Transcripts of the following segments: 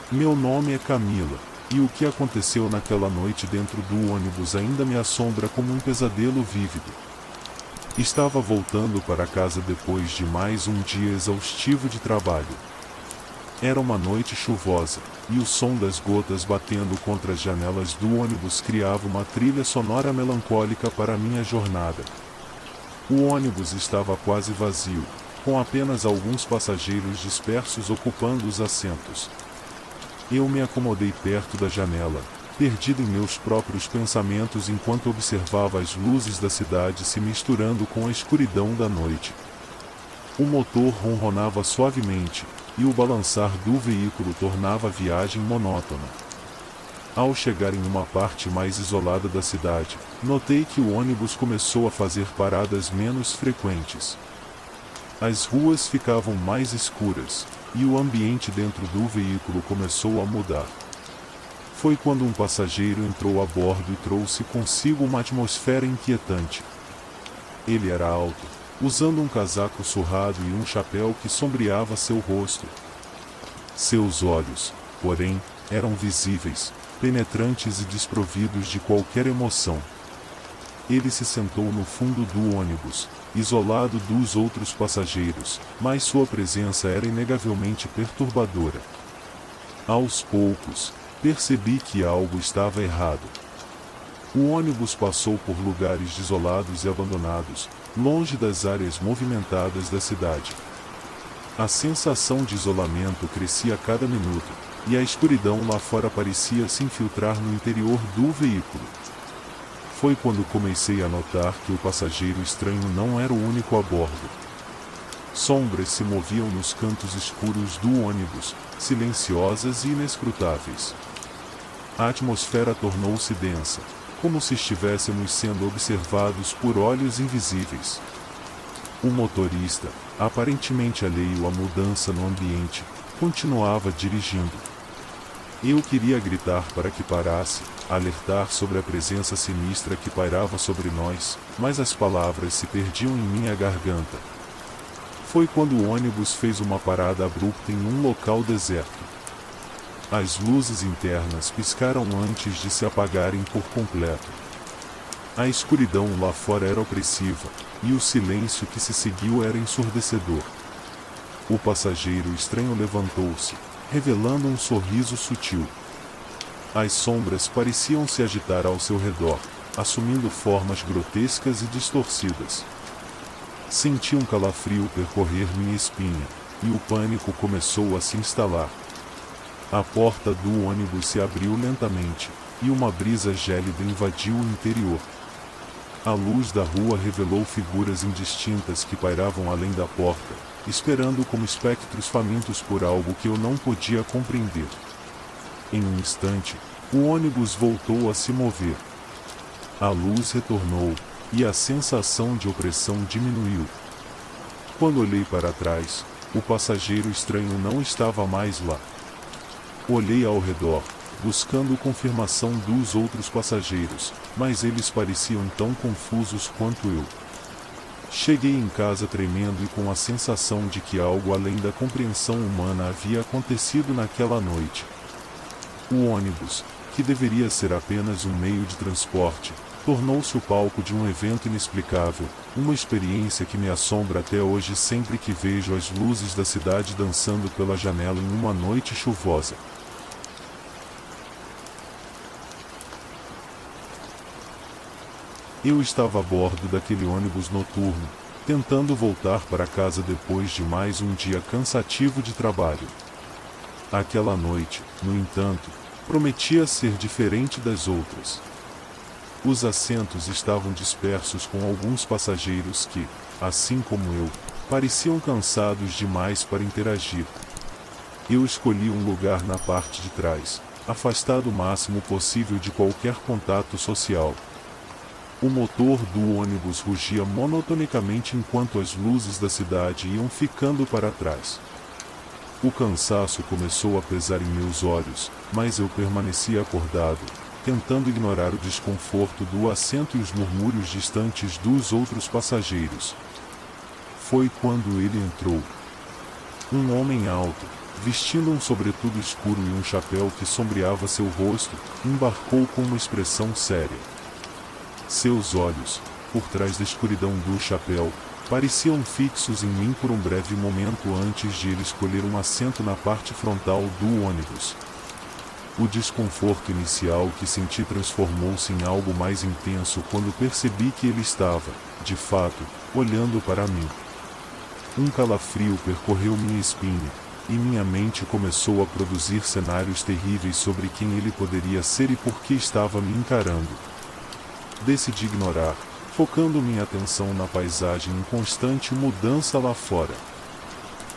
Meu nome é Camila, e o que aconteceu naquela noite dentro do ônibus ainda me assombra como um pesadelo vívido. Estava voltando para casa depois de mais um dia exaustivo de trabalho. Era uma noite chuvosa, e o som das gotas batendo contra as janelas do ônibus criava uma trilha sonora melancólica para a minha jornada. O ônibus estava quase vazio, com apenas alguns passageiros dispersos ocupando os assentos. Eu me acomodei perto da janela, perdido em meus próprios pensamentos enquanto observava as luzes da cidade se misturando com a escuridão da noite. O motor ronronava suavemente, e o balançar do veículo tornava a viagem monótona. Ao chegar em uma parte mais isolada da cidade, notei que o ônibus começou a fazer paradas menos frequentes. As ruas ficavam mais escuras, e o ambiente dentro do veículo começou a mudar. Foi quando um passageiro entrou a bordo e trouxe consigo uma atmosfera inquietante. Ele era alto, usando um casaco surrado e um chapéu que sombreava seu rosto. Seus olhos, porém, eram visíveis, penetrantes e desprovidos de qualquer emoção. Ele se sentou no fundo do ônibus, isolado dos outros passageiros, mas sua presença era inegavelmente perturbadora. Aos poucos, percebi que algo estava errado. O ônibus passou por lugares desolados e abandonados, longe das áreas movimentadas da cidade. A sensação de isolamento crescia a cada minuto, e a escuridão lá fora parecia se infiltrar no interior do veículo. Foi quando comecei a notar que o passageiro estranho não era o único a bordo. Sombras se moviam nos cantos escuros do ônibus, silenciosas e inescrutáveis. A atmosfera tornou-se densa, como se estivéssemos sendo observados por olhos invisíveis. O motorista, aparentemente alheio à mudança no ambiente, continuava dirigindo. Eu queria gritar para que parasse, alertar sobre a presença sinistra que pairava sobre nós, mas as palavras se perdiam em minha garganta. Foi quando o ônibus fez uma parada abrupta em um local deserto. As luzes internas piscaram antes de se apagarem por completo. A escuridão lá fora era opressiva, e o silêncio que se seguiu era ensurdecedor. O passageiro estranho levantou-se, revelando um sorriso sutil. As sombras pareciam se agitar ao seu redor, assumindo formas grotescas e distorcidas. Senti um calafrio percorrer minha espinha, e o pânico começou a se instalar. A porta do ônibus se abriu lentamente, e uma brisa gélida invadiu o interior. A luz da rua revelou figuras indistintas que pairavam além da porta, esperando como espectros famintos por algo que eu não podia compreender. Em um instante, o ônibus voltou a se mover. A luz retornou, e a sensação de opressão diminuiu. Quando olhei para trás, o passageiro estranho não estava mais lá. Olhei ao redor, buscando confirmação dos outros passageiros, mas eles pareciam tão confusos quanto eu. Cheguei em casa tremendo e com a sensação de que algo além da compreensão humana havia acontecido naquela noite. O ônibus, que deveria ser apenas um meio de transporte, tornou-se o palco de um evento inexplicável, uma experiência que me assombra até hoje sempre que vejo as luzes da cidade dançando pela janela em uma noite chuvosa. Eu estava a bordo daquele ônibus noturno, tentando voltar para casa depois de mais um dia cansativo de trabalho. Aquela noite, no entanto, prometia ser diferente das outras. Os assentos estavam dispersos com alguns passageiros que, assim como eu, pareciam cansados demais para interagir. Eu escolhi um lugar na parte de trás, afastado o máximo possível de qualquer contato social. O motor do ônibus rugia monotonicamente enquanto as luzes da cidade iam ficando para trás. O cansaço começou a pesar em meus olhos, mas eu permanecia acordado, tentando ignorar o desconforto do assento e os murmúrios distantes dos outros passageiros. Foi quando ele entrou. Um homem alto, vestindo um sobretudo escuro e um chapéu que sombreava seu rosto, embarcou com uma expressão séria. Seus olhos, por trás da escuridão do chapéu, pareciam fixos em mim por um breve momento antes de ele escolher um assento na parte frontal do ônibus. O desconforto inicial que senti transformou-se em algo mais intenso quando percebi que ele estava, de fato, olhando para mim. Um calafrio percorreu minha espinha, e minha mente começou a produzir cenários terríveis sobre quem ele poderia ser e por que estava me encarando. Decidi ignorar, focando minha atenção na paisagem em constante mudança lá fora.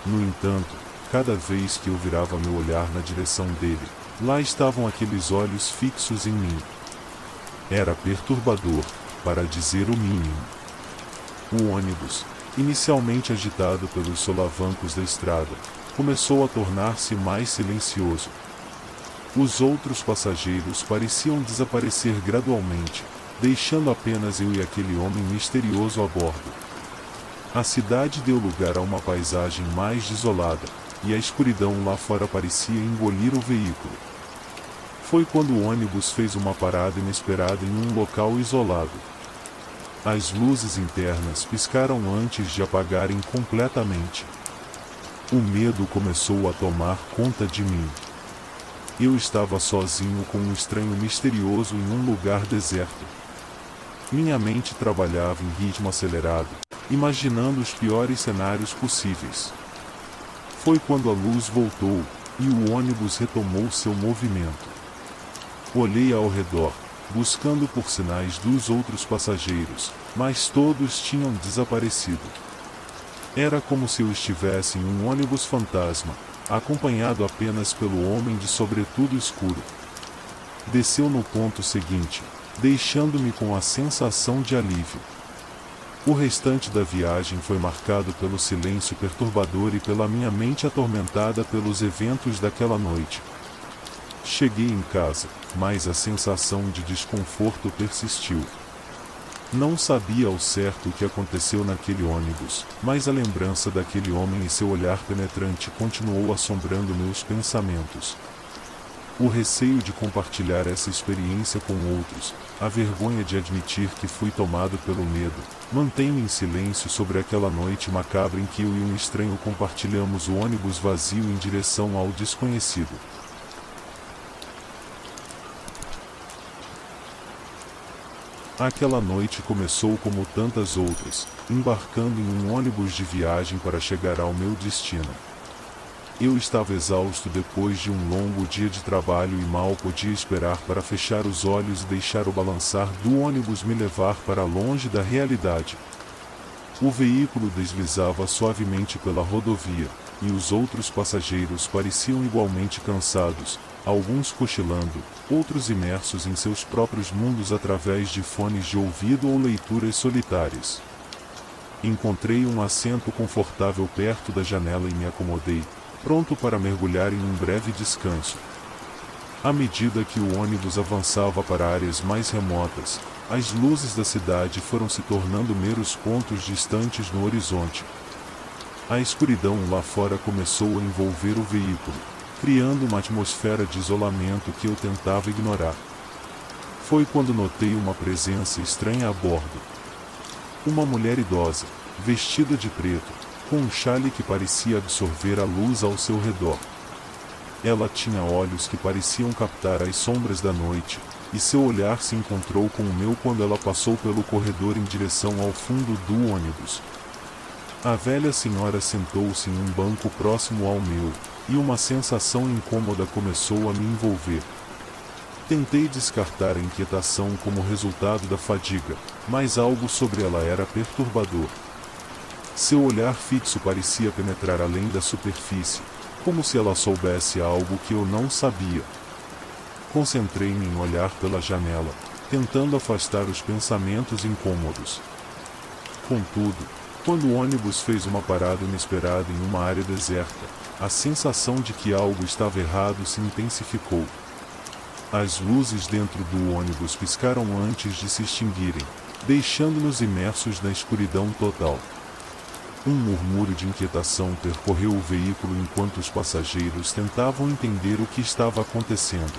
No entanto, cada vez que eu virava meu olhar na direção dele, lá estavam aqueles olhos fixos em mim. Era perturbador, para dizer o mínimo. O ônibus, inicialmente agitado pelos solavancos da estrada, começou a tornar-se mais silencioso. Os outros passageiros pareciam desaparecer gradualmente, deixando apenas eu e aquele homem misterioso a bordo. A cidade deu lugar a uma paisagem mais desolada, e a escuridão lá fora parecia engolir o veículo. Foi quando o ônibus fez uma parada inesperada em um local isolado. As luzes internas piscaram antes de apagarem completamente. O medo começou a tomar conta de mim. Eu estava sozinho com um estranho misterioso em um lugar deserto. Minha mente trabalhava em ritmo acelerado, imaginando os piores cenários possíveis. Foi quando a luz voltou, e o ônibus retomou seu movimento. Olhei ao redor, buscando por sinais dos outros passageiros, mas todos tinham desaparecido. Era como se eu estivesse em um ônibus fantasma, acompanhado apenas pelo homem de sobretudo escuro. Desceu no ponto seguinte, deixando-me com a sensação de alívio. O restante da viagem foi marcado pelo silêncio perturbador e pela minha mente atormentada pelos eventos daquela noite. Cheguei em casa, mas a sensação de desconforto persistiu. Não sabia ao certo o que aconteceu naquele ônibus, mas a lembrança daquele homem e seu olhar penetrante continuou assombrando meus pensamentos. O receio de compartilhar essa experiência com outros, a vergonha de admitir que fui tomado pelo medo, mantém-me em silêncio sobre aquela noite macabra em que eu e um estranho compartilhamos o ônibus vazio em direção ao desconhecido. Aquela noite começou como tantas outras, embarcando em um ônibus de viagem para chegar ao meu destino. Eu estava exausto depois de um longo dia de trabalho e mal podia esperar para fechar os olhos e deixar o balançar do ônibus me levar para longe da realidade. O veículo deslizava suavemente pela rodovia, e os outros passageiros pareciam igualmente cansados, alguns cochilando, outros imersos em seus próprios mundos através de fones de ouvido ou leituras solitárias. Encontrei um assento confortável perto da janela e me acomodei, pronto para mergulhar em um breve descanso. À medida que o ônibus avançava para áreas mais remotas, as luzes da cidade foram se tornando meros pontos distantes no horizonte. A escuridão lá fora começou a envolver o veículo, criando uma atmosfera de isolamento que eu tentava ignorar. Foi quando notei uma presença estranha a bordo. Uma mulher idosa, vestida de preto, com um chale que parecia absorver a luz ao seu redor. Ela tinha olhos que pareciam captar as sombras da noite, e seu olhar se encontrou com o meu quando ela passou pelo corredor em direção ao fundo do ônibus. A velha senhora sentou-se em um banco próximo ao meu, e uma sensação incômoda começou a me envolver. Tentei descartar a inquietação como resultado da fadiga, mas algo sobre ela era perturbador. Seu olhar fixo parecia penetrar além da superfície, como se ela soubesse algo que eu não sabia. Concentrei-me em olhar pela janela, tentando afastar os pensamentos incômodos. Contudo, quando o ônibus fez uma parada inesperada em uma área deserta, a sensação de que algo estava errado se intensificou. As luzes dentro do ônibus piscaram antes de se extinguirem, deixando-nos imersos na escuridão total. Um murmúrio de inquietação percorreu o veículo enquanto os passageiros tentavam entender o que estava acontecendo.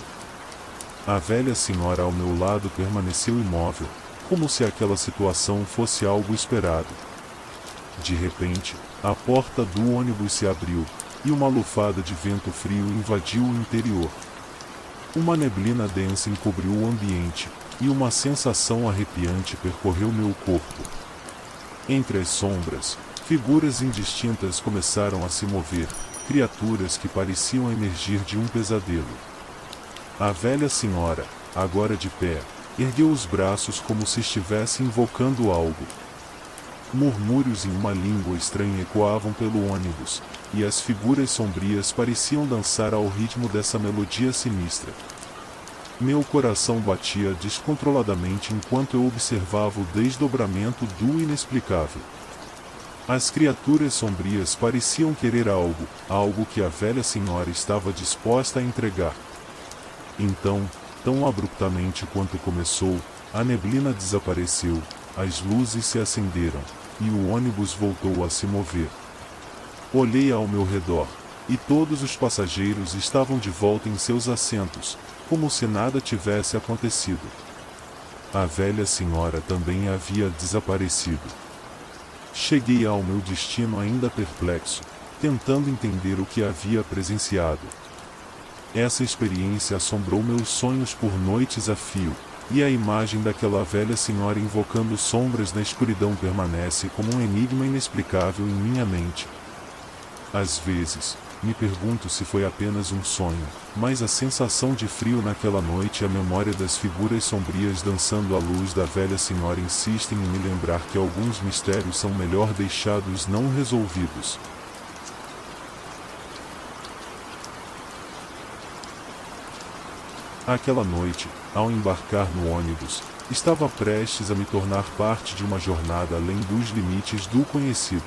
A velha senhora ao meu lado permaneceu imóvel, como se aquela situação fosse algo esperado. De repente, a porta do ônibus se abriu, e uma lufada de vento frio invadiu o interior. Uma neblina densa encobriu o ambiente, e uma sensação arrepiante percorreu meu corpo. Entre as sombras, figuras indistintas começaram a se mover, criaturas que pareciam emergir de um pesadelo. A velha senhora, agora de pé, ergueu os braços como se estivesse invocando algo. Murmúrios em uma língua estranha ecoavam pelo ônibus, e as figuras sombrias pareciam dançar ao ritmo dessa melodia sinistra. Meu coração batia descontroladamente enquanto eu observava o desdobramento do inexplicável. As criaturas sombrias pareciam querer algo que a velha senhora estava disposta a entregar. Então, tão abruptamente quanto começou, a neblina desapareceu, as luzes se acenderam, e o ônibus voltou a se mover. Olhei ao meu redor, e todos os passageiros estavam de volta em seus assentos, como se nada tivesse acontecido. A velha senhora também havia desaparecido. Cheguei ao meu destino ainda perplexo, tentando entender o que havia presenciado. Essa experiência assombrou meus sonhos por noites a fio, e a imagem daquela velha senhora invocando sombras na escuridão permanece como um enigma inexplicável em minha mente. Às vezes, me pergunto se foi apenas um sonho, mas a sensação de frio naquela noite e a memória das figuras sombrias dançando à luz da velha senhora insistem em me lembrar que alguns mistérios são melhor deixados não resolvidos. Aquela noite, ao embarcar no ônibus, estava prestes a me tornar parte de uma jornada além dos limites do conhecido.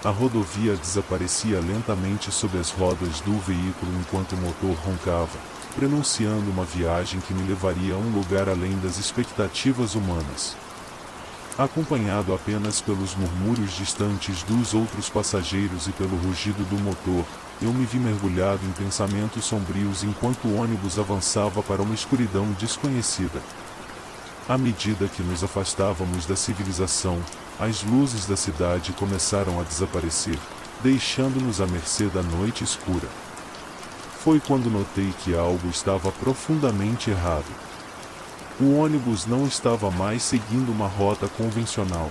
A rodovia desaparecia lentamente sob as rodas do veículo enquanto o motor roncava, prenunciando uma viagem que me levaria a um lugar além das expectativas humanas. Acompanhado apenas pelos murmúrios distantes dos outros passageiros e pelo rugido do motor, eu me vi mergulhado em pensamentos sombrios enquanto o ônibus avançava para uma escuridão desconhecida. À medida que nos afastávamos da civilização, as luzes da cidade começaram a desaparecer, deixando-nos à mercê da noite escura. Foi quando notei que algo estava profundamente errado. O ônibus não estava mais seguindo uma rota convencional.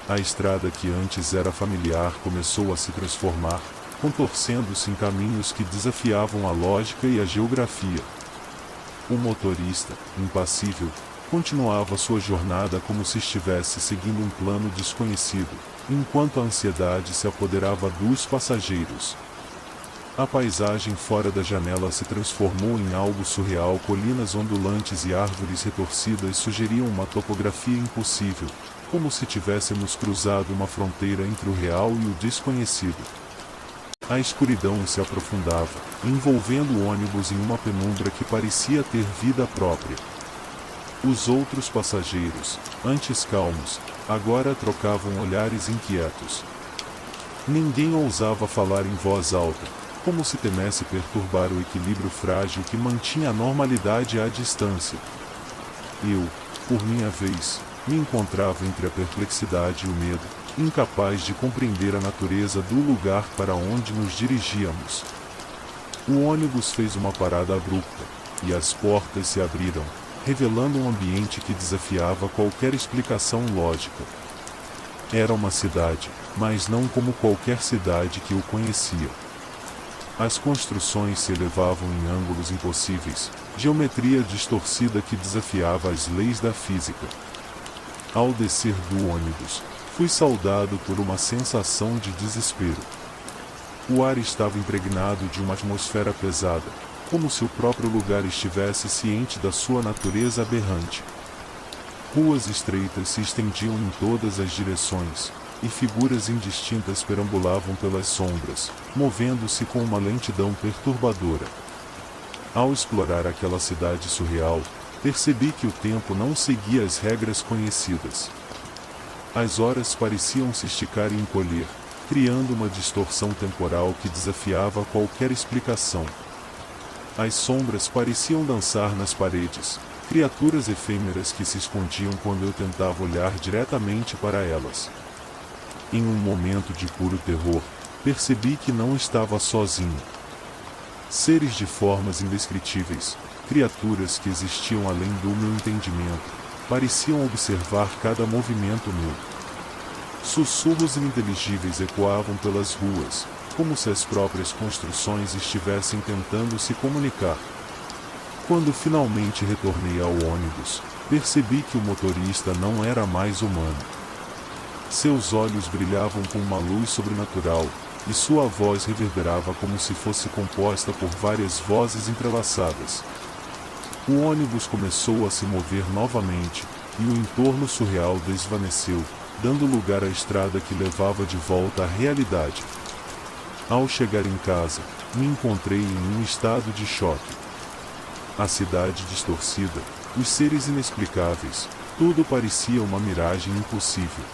A estrada que antes era familiar começou a se transformar, contorcendo-se em caminhos que desafiavam a lógica e a geografia. O motorista, impassível, continuava sua jornada como se estivesse seguindo um plano desconhecido, enquanto a ansiedade se apoderava dos passageiros. A paisagem fora da janela se transformou em algo surreal. Colinas ondulantes e árvores retorcidas sugeriam uma topografia impossível, como se tivéssemos cruzado uma fronteira entre o real e o desconhecido. A escuridão se aprofundava, envolvendo o ônibus em uma penumbra que parecia ter vida própria. Os outros passageiros, antes calmos, agora trocavam olhares inquietos. Ninguém ousava falar em voz alta, como se temesse perturbar o equilíbrio frágil que mantinha a normalidade à distância. Eu, por minha vez, me encontrava entre a perplexidade e o medo, incapaz de compreender a natureza do lugar para onde nos dirigíamos. O ônibus fez uma parada abrupta, e as portas se abriram, revelando um ambiente que desafiava qualquer explicação lógica. Era uma cidade, mas não como qualquer cidade que eu conhecia. As construções se elevavam em ângulos impossíveis, geometria distorcida que desafiava as leis da física. Ao descer do ônibus, fui saudado por uma sensação de desespero. O ar estava impregnado de uma atmosfera pesada, como se o próprio lugar estivesse ciente da sua natureza aberrante. Ruas estreitas se estendiam em todas as direções, e figuras indistintas perambulavam pelas sombras, movendo-se com uma lentidão perturbadora. Ao explorar aquela cidade surreal, percebi que o tempo não seguia as regras conhecidas. As horas pareciam se esticar e encolher, criando uma distorção temporal que desafiava qualquer explicação. As sombras pareciam dançar nas paredes, criaturas efêmeras que se escondiam quando eu tentava olhar diretamente para elas. Em um momento de puro terror, percebi que não estava sozinho. Seres de formas indescritíveis, criaturas que existiam além do meu entendimento, pareciam observar cada movimento meu. Sussurros ininteligíveis ecoavam pelas ruas, como se as próprias construções estivessem tentando se comunicar. Quando finalmente retornei ao ônibus, percebi que o motorista não era mais humano. Seus olhos brilhavam com uma luz sobrenatural, e sua voz reverberava como se fosse composta por várias vozes entrelaçadas. O ônibus começou a se mover novamente, e o entorno surreal desvaneceu, dando lugar à estrada que levava de volta à realidade. Ao chegar em casa, me encontrei em um estado de choque. A cidade distorcida, os seres inexplicáveis, tudo parecia uma miragem impossível.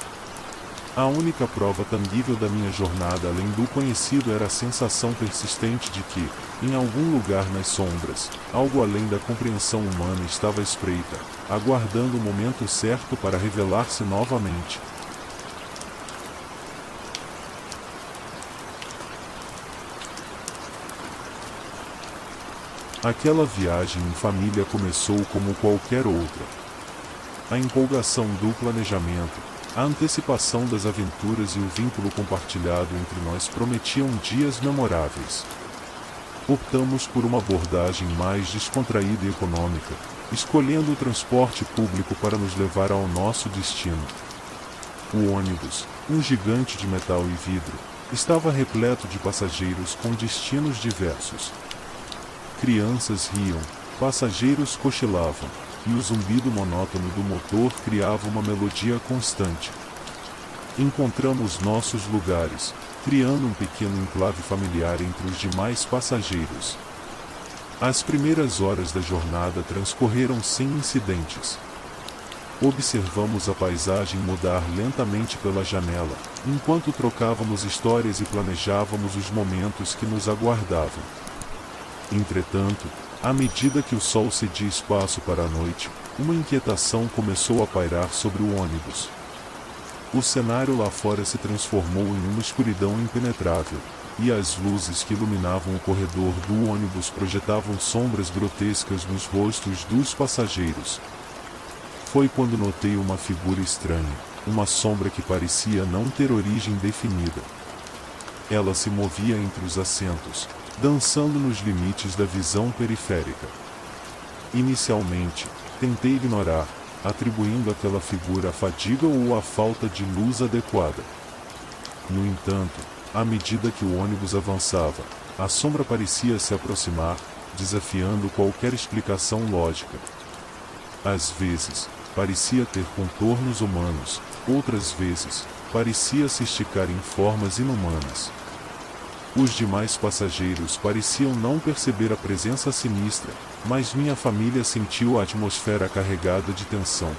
A única prova tangível da minha jornada além do conhecido era a sensação persistente de que, em algum lugar nas sombras, algo além da compreensão humana estava à espreita, aguardando o momento certo para revelar-se novamente. Aquela viagem em família começou como qualquer outra. A empolgação do planejamento, a antecipação das aventuras e o vínculo compartilhado entre nós prometiam dias memoráveis. Optamos por uma abordagem mais descontraída e econômica, escolhendo o transporte público para nos levar ao nosso destino. O ônibus, um gigante de metal e vidro, estava repleto de passageiros com destinos diversos. Crianças riam, passageiros cochilavam, e o zumbido monótono do motor criava uma melodia constante. Encontramos nossos lugares, criando um pequeno enclave familiar entre os demais passageiros. As primeiras horas da jornada transcorreram sem incidentes. Observamos a paisagem mudar lentamente pela janela, enquanto trocávamos histórias e planejávamos os momentos que nos aguardavam. Entretanto, à medida que o sol cedia espaço para a noite, uma inquietação começou a pairar sobre o ônibus. O cenário lá fora se transformou em uma escuridão impenetrável, e as luzes que iluminavam o corredor do ônibus projetavam sombras grotescas nos rostos dos passageiros. Foi quando notei uma figura estranha, uma sombra que parecia não ter origem definida. Ela se movia entre os assentos, dançando nos limites da visão periférica. Inicialmente, tentei ignorar, atribuindo àquela figura a fadiga ou a falta de luz adequada. No entanto, à medida que o ônibus avançava, a sombra parecia se aproximar, desafiando qualquer explicação lógica. Às vezes, parecia ter contornos humanos, outras vezes, parecia se esticar em formas inumanas. Os demais passageiros pareciam não perceber a presença sinistra, mas minha família sentiu a atmosfera carregada de tensão.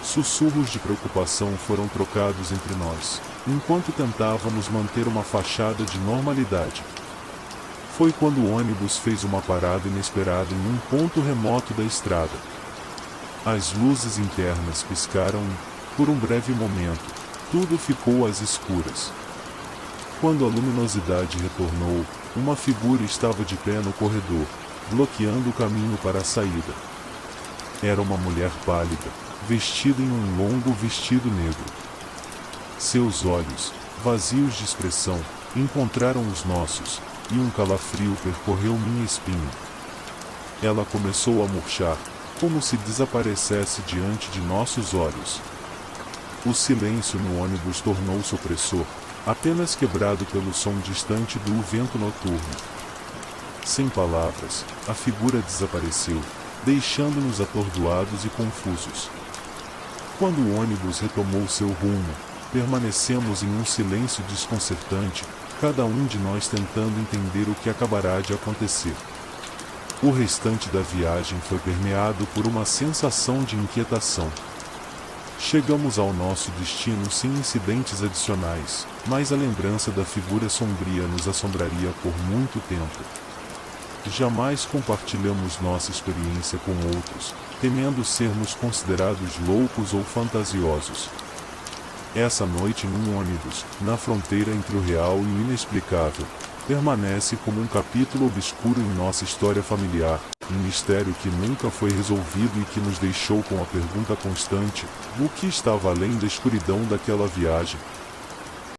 Sussurros de preocupação foram trocados entre nós, enquanto tentávamos manter uma fachada de normalidade. Foi quando o ônibus fez uma parada inesperada em um ponto remoto da estrada. As luzes internas piscaram e, por um breve momento, tudo ficou às escuras. Quando a luminosidade retornou, uma figura estava de pé no corredor, bloqueando o caminho para a saída. Era uma mulher pálida, vestida em um longo vestido negro. Seus olhos, vazios de expressão, encontraram os nossos, e um calafrio percorreu minha espinha. Ela começou a murchar, como se desaparecesse diante de nossos olhos. O silêncio no ônibus tornou-se opressor, apenas quebrado pelo som distante do vento noturno. Sem palavras, a figura desapareceu, deixando-nos atordoados e confusos. Quando o ônibus retomou seu rumo, permanecemos em um silêncio desconcertante, cada um de nós tentando entender o que acabará de acontecer. O restante da viagem foi permeado por uma sensação de inquietação. Chegamos ao nosso destino sem incidentes adicionais, mas a lembrança da figura sombria nos assombraria por muito tempo. Jamais compartilhamos nossa experiência com outros, temendo sermos considerados loucos ou fantasiosos. Essa noite num ônibus, na fronteira entre o real e o inexplicável, permanece como um capítulo obscuro em nossa história familiar, um mistério que nunca foi resolvido e que nos deixou com a pergunta constante: o que estava além da escuridão daquela viagem?